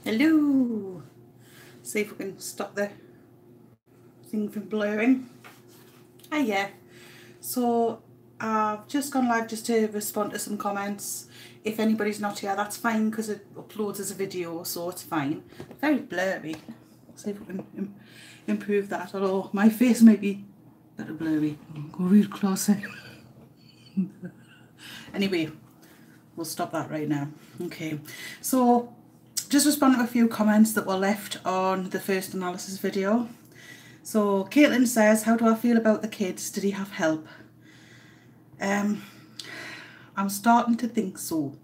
Hello. See if we can stop the thing from blurring. Yeah. So I've just gone live just to respond to some comments. If anybody's not here, that's fine because it uploads as a video, so it's fine. Very blurry. See if we can improve that. Although my face may be a little blurry. I'll go real closer. Anyway, we'll stop that right now. Okay. So just respond to a few comments that were left on the first analysis video. So Caitlin says, how do I feel about the kids? Did he have help? I'm starting to think so.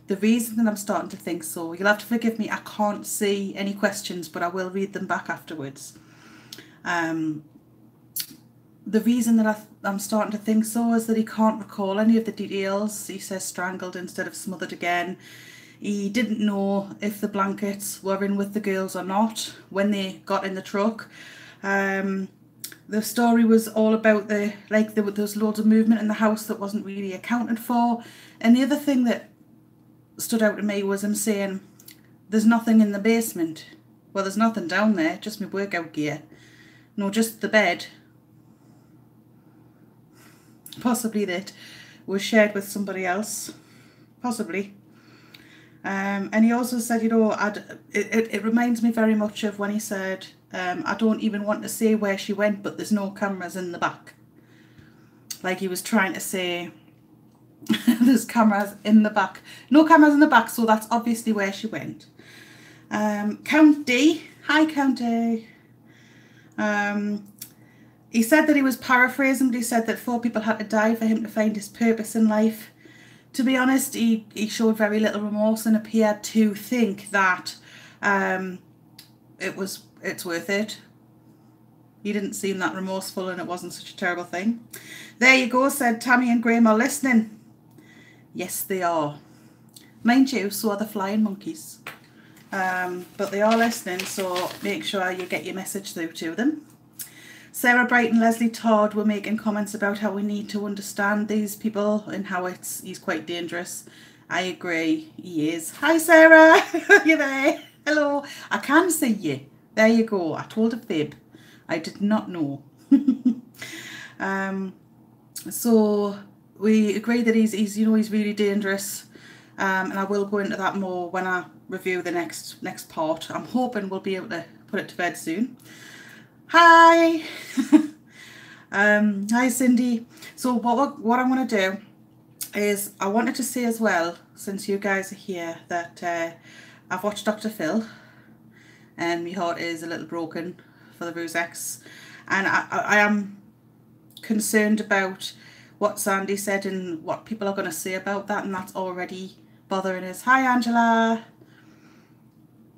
The reason that I'm starting to think so, you'll have to forgive me, I can't see any questions, but I will read them back afterwards. The reason that I'm starting to think so is that he can't recall any of the details. He says strangled instead of smothered again. He didn't know if the blankets were in with the girls or not when they got in the truck. The story was all about there was loads of movement in the house that wasn't really accounted for. And the other thing that stood out to me was him saying, there's nothing in the basement. Well, there's nothing down there, just my workout gear. No, just the bed. Possibly that was shared with somebody else. Possibly. And he also said, you know, it reminds me very much of when he said, I don't even want to say where she went, but there's no cameras in the back. Like he was trying to say, there's cameras in the back. No cameras in the back, so that's obviously where she went. Count D. Hi, Count D. He said that he was paraphrasing, but he said that 4 people had to die for him to find his purpose in life. To be honest, he showed very little remorse and appeared to think that it's worth it. He didn't seem that remorseful and it wasn't such a terrible thing. There you go, said Tammy and Graham are listening. Yes, they are. Mind you, so are the flying monkeys. But they are listening, so make sure you get your message through to them. Sarah Bright and Leslie Todd were making comments about how we need to understand these people and how he's quite dangerous. I agree, he is. Hi Sarah, are you there? Hello, I can see you. There you go, I told a fib. I did not know. So we agree that he's really dangerous. And I will go into that more when I review the next part. I'm hoping we'll be able to put it to bed soon. Hi. Hi Cindy. So what I'm going to do is I wanted to say as well, since you guys are here, that I've watched Dr. Phil and my heart is a little broken for the Ruse X, and I am concerned about what Sandy said and what people are going to say about that, and that's already bothering us. Hi Angela.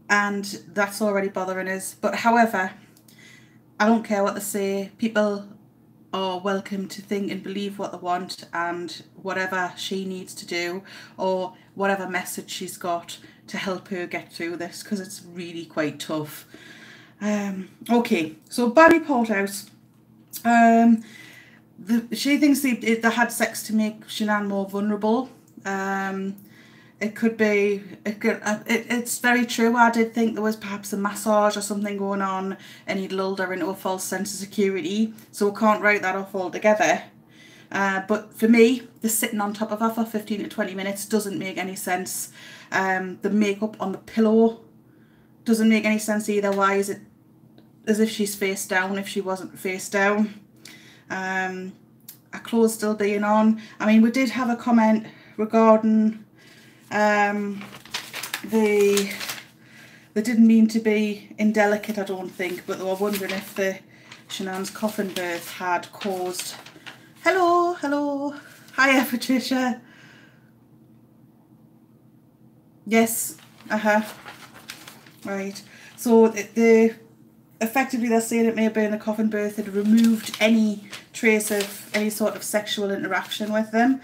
And that's already bothering us, but however, I don't care what they say. People are welcome to think and believe what they want, and whatever she needs to do or whatever message she's got to help her get through this, because it's really quite tough. Okay, so Barry Porthouse. She thinks they had sex to make Shanann more vulnerable. It could be, it's very true. I did think there was perhaps a massage or something going on and he'd lulled her into a false sense of security. So we can't write that off altogether. But for me, the sitting on top of her for 15 to 20 minutes doesn't make any sense. The makeup on the pillow doesn't make any sense either. Why is it as if she's face down if she wasn't face down? Her clothes still being on. I mean, we did have a comment regarding they didn't mean to be indelicate, I don't think, but they were wondering if the Shanann's coffin birth had caused... Hello. Hiya, Patricia. Yes, right. So effectively they're saying it may have been a coffin birth that removed any trace of any sort of sexual interaction with them.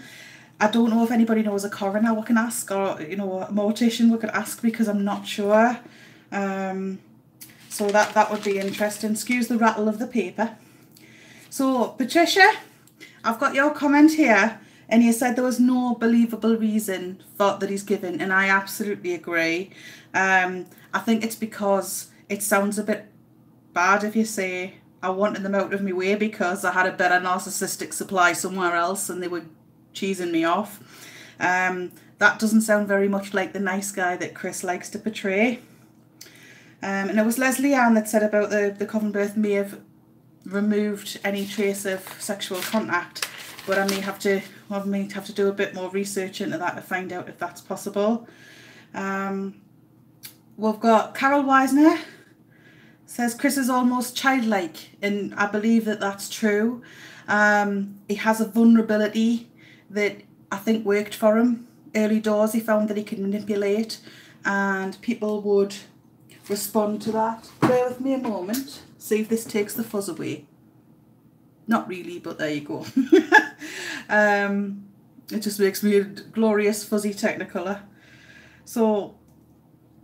I don't know if anybody knows a coroner we can ask, or, you know, a mortician we could ask, because I'm not sure. So that would be interesting. Excuse the rattle of the paper. So, Patricia, I've got your comment here. And he said there was no believable reason for that he's given, and I absolutely agree. I think it's because it sounds a bit bad if you say I wanted them out of my way because I had a better narcissistic supply somewhere else and they were cheesing me off. That doesn't sound very much like the nice guy that Chris likes to portray. And it was Leslie Ann that said about the coven birth may have removed any trace of sexual contact, but I may have to do a bit more research into that to find out if that's possible. We've got Carol Wisner says Chris is almost childlike, and I believe that that's true. He has a vulnerability that I think worked for him. Early doors he found that he could manipulate and people would respond to that. Bear with me a moment, see if this takes the fuzz away. Not really, but there you go. It just makes me a glorious fuzzy technicolor. So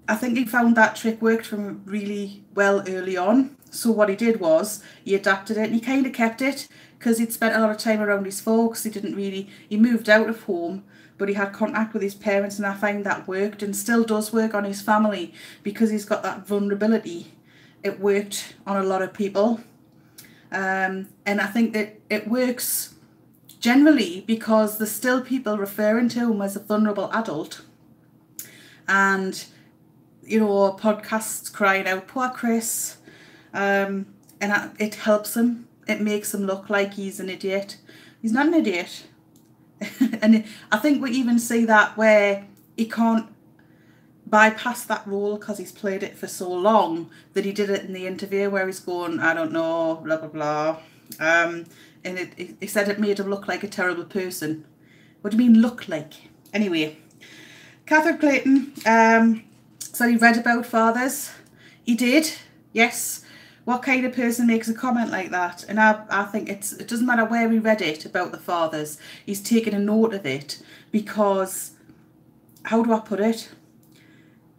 I think he found that trick worked for him really well early on. So what he did was he adapted it, and he kind of kept it because he'd spent a lot of time around his folks. He moved out of home, but he had contact with his parents, and I find that worked and still does work on his family because he's got that vulnerability. It worked on a lot of people. And I think that it works generally because there's still people referring to him as a vulnerable adult. And, you know, podcasts crying out, poor Chris. It helps him. It makes him look like he's an idiot. He's not an idiot. And I think we even see that where he can't bypass that role because he's played it for so long that he did it in the interview where he's going, I don't know, blah, blah, blah. And he said it made him look like a terrible person. What do you mean look like? Anyway, Catherine Clayton said he read about fathers. He did, yes. What kind of person makes a comment like that? And I think it doesn't matter where he read it about the fathers. He's taken a note of it because, how do I put it?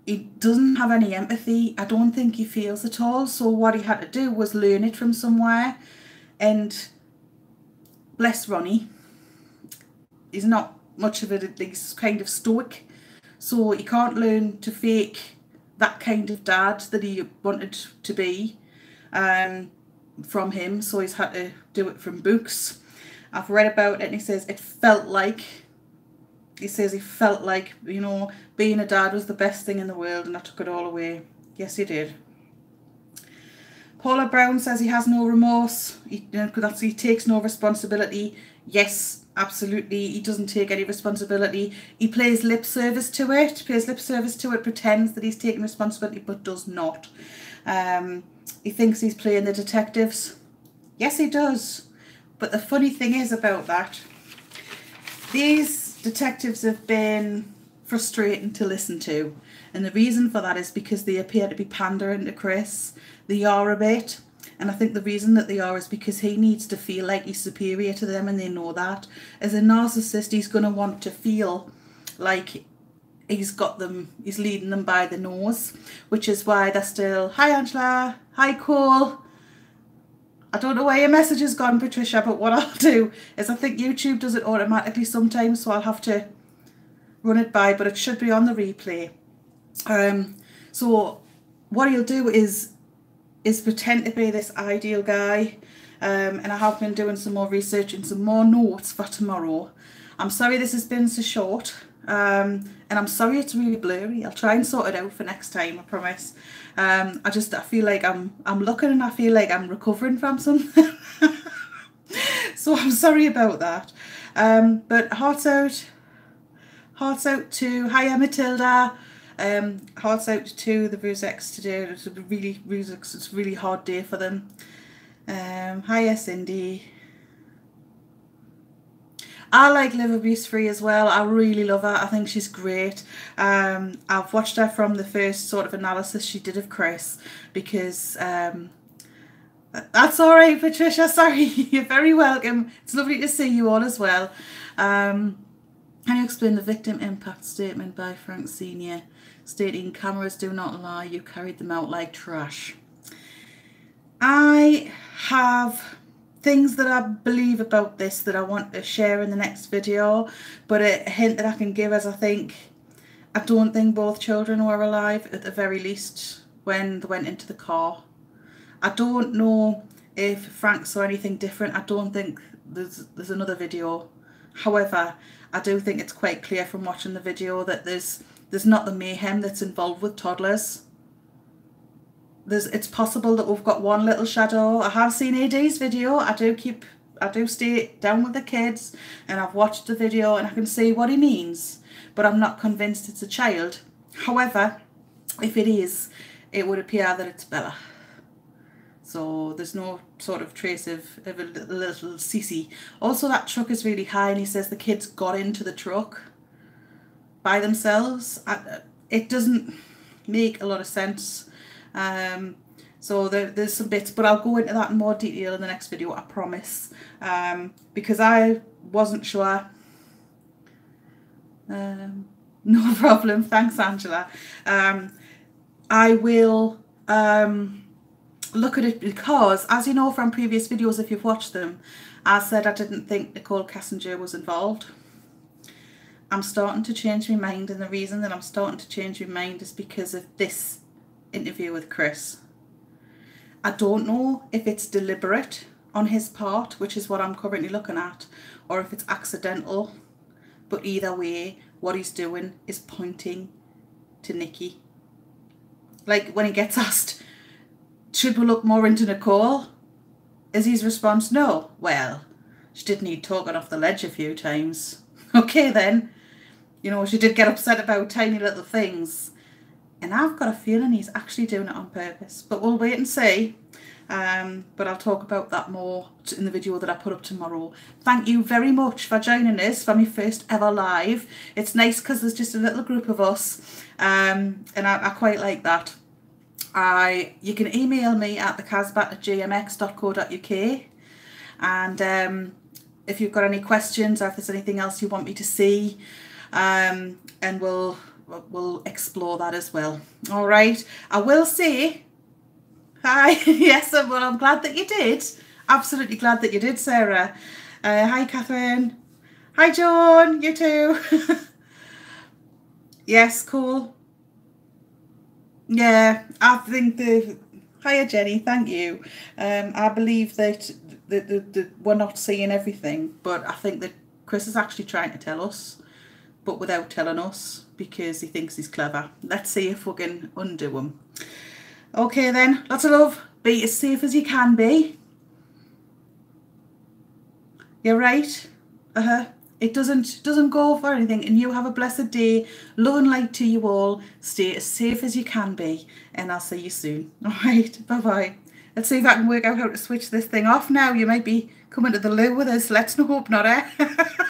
He doesn't have any empathy. I don't think he feels at all. So what he had to do was learn it from somewhere. And bless Ronnie, he's not much of it. He's kind of stoic. So he can't learn to fake that kind of dad that he wanted to be from him. So he's had to do it from books. I've read about it and he says he felt like, you know, being a dad was the best thing in the world and I took it all away. Yes, he did. Paula Brown says he has no remorse. He takes no responsibility. Yes, absolutely. He doesn't take any responsibility. He plays lip service to it, pretends that he's taking responsibility, but does not. He thinks he's playing the detectives. Yes, he does. But the funny thing is about that, these detectives have been frustrating to listen to. And the reason for that is because they appear to be pandering to Chris. They are a bit. And I think the reason that they are is because he needs to feel like he's superior to them, and they know that. As a narcissist, he's going to want to feel like he's leading them by the nose, which is why they're still, hi Angela, hi Cole. I don't know where your message has gone, Patricia, but what I'll do is I think YouTube does it automatically sometimes, so I'll have to run it by, but it should be on the replay. So what he'll do is pretend to be this ideal guy, and I have been doing some more research and some more notes for tomorrow. I'm sorry this has been so short, and I'm sorry it's really blurry. I'll try and sort it out for next time, I promise. I feel like I'm looking and I feel like I'm recovering from something. So I'm sorry about that. But hearts out to Hiya Matilda. Hearts out to the Rusex today. It's a really hard day for them. Hiya Cindy. I like Live Abuse Free as well. I really love her. I think she's great. I've watched her from the first sort of analysis she did of Chris because that's all right, Patricia. Sorry, you're very welcome. It's lovely to see you all as well. Can you explain the victim impact statement by Frank Sr. stating cameras do not lie, you carried them out like trash? I have things that I believe about this that I want to share in the next video, but a hint that I can give is I don't think both children were alive, at the very least, when they went into the car. I don't know if Frank saw anything different. I don't think there's another video. However, I do think it's quite clear from watching the video that there's not the mayhem that's involved with toddlers. It's possible that we've got one little shadow. I have seen AD's video. I do stay down with the kids, and I've watched the video and I can see what he means, but I'm not convinced it's a child. However, if it is, it would appear that it's Bella. So there's no sort of trace of a little Cece. Also, that truck is really high, and he says the kids got into the truck by themselves. It doesn't make a lot of sense. So there's some bits, but I'll go into that in more detail in the next video, I promise. Because I wasn't sure. No problem. Thanks, Angela. I will look at it because, as you know from previous videos, if you've watched them, I said I didn't think Nicole Kessinger was involved. I'm starting to change my mind, and the reason that I'm starting to change my mind is because of this interview with Chris. I don't know if it's deliberate on his part, which is what I'm currently looking at, or if it's accidental, but either way, what he's doing is pointing to Nikki. Like when he gets asked, should we look more into Nicole? Is his response no? Well, she did need talking off the ledge a few times. Okay then. You know, she did get upset about tiny little things. And I've got a feeling he's actually doing it on purpose. But we'll wait and see. But I'll talk about that more in the video that I put up tomorrow. Thank you very much for joining us for my first ever live. It's nice because there's just a little group of us. And I quite like that. You can email me at thecasbat@gmx.co.uk, and if you've got any questions or if there's anything else you want me to see, and we'll explore that as well. All right. I will say hi. Yes, well, I'm glad that you did. Absolutely glad that you did, Sarah. Hi, Catherine. Hi, John. You too. Yes, cool. Yeah, I think hiya Jenny, thank you. I believe that we're not seeing everything, but I think that Chris is actually trying to tell us, but without telling us, because he thinks he's clever. Let's see if we can undo him. Okay then, lots of love. Be as safe as you can be. You're right. It doesn't go for anything, and you have a blessed day. Love and light to you all. Stay as safe as you can be, and I'll see you soon. All right, bye-bye. Let's see if I can work out how to switch this thing off now. You might be coming to the loo with us. Let's hope not, eh?